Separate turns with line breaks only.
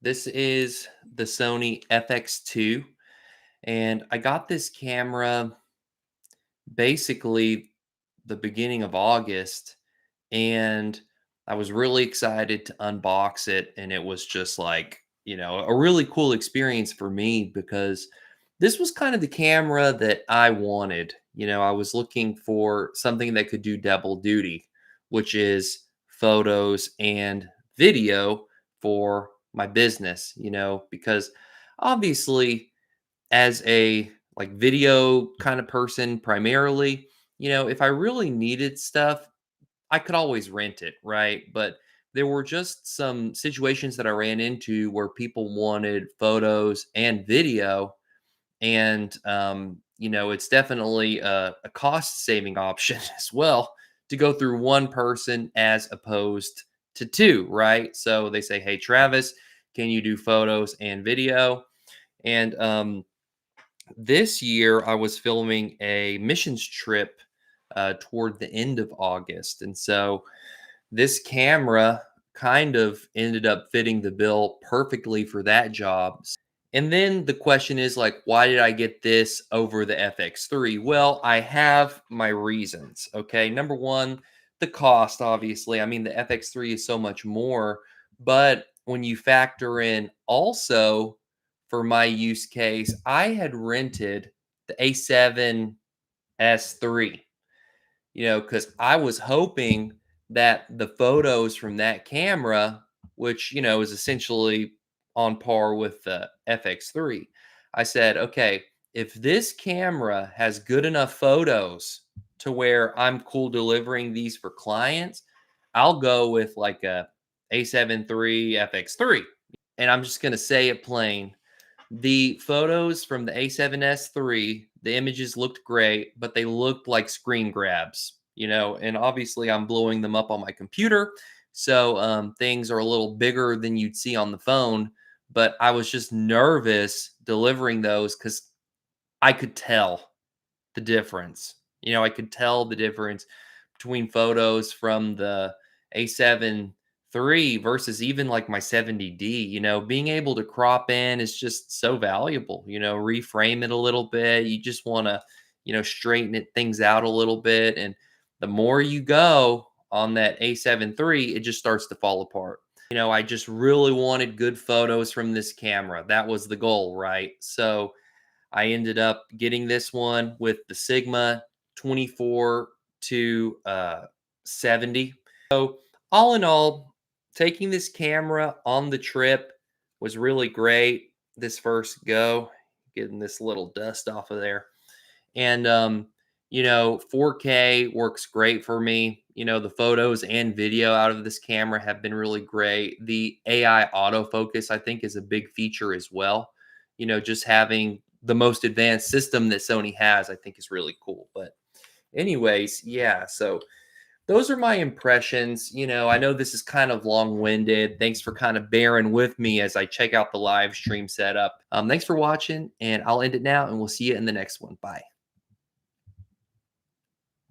This is the Sony FX2, and I got this camera basically the beginning of August, and I was really excited to unbox it, and it was just like, a really cool experience for me because this was kind of the camera that I wanted. I was looking for something that could do double duty, which is photos and video for my business, because obviously as a like video kind of person primarily, if I really needed stuff, I could always rent it, right? But there were just some situations that I ran into where people wanted photos and video, and it's definitely a cost saving option as well to go through one person as opposed to two, right? So they say, "Hey, Travis, can you do photos and video?" And this year, I was filming a missions trip toward the end of August. And so this camera kind of ended up fitting the bill perfectly for that job. And then the question is like, why did I get this over the FX3? Well, I have my reasons. Okay. Number one, the cost, obviously. I mean, the FX3 is so much more. But when you factor in also for my use case, I had rented the A7S3, because I was hoping that the photos from that camera, which, is essentially on par with the FX3, I said, okay, if this camera has good enough photos to where I'm cool delivering these for clients, I'll go with like a A7 III FX3. And I'm just going to say it plain. The photos from the A7S3, the images looked great, but they looked like screen grabs, and obviously I'm blowing them up on my computer. So things are a little bigger than you'd see on the phone, but I was just nervous delivering those because I could tell the difference. I could tell the difference between photos from the A7 III versus even like my 70D. Being able to crop in is just so valuable, reframe it a little bit. You just want to, straighten things out a little bit. And the more you go on that A7 III, it just starts to fall apart. I just really wanted good photos from this camera. That was the goal, right? So I ended up getting this one with the Sigma 24 to 70. So all in all, taking this camera on the trip was really great. This first go, getting this little dust off of there. And 4K works great for me. The photos and video out of this camera have been really great. The AI autofocus, I think, is a big feature as well. Just having the most advanced system that Sony has, I think, is really cool. But anyways, yeah, so those are my impressions. I know this is kind of long-winded. Thanks for kind of bearing with me as I check out the live stream setup. Thanks for watching, and I'll end it now, and we'll see you in the next one. Bye.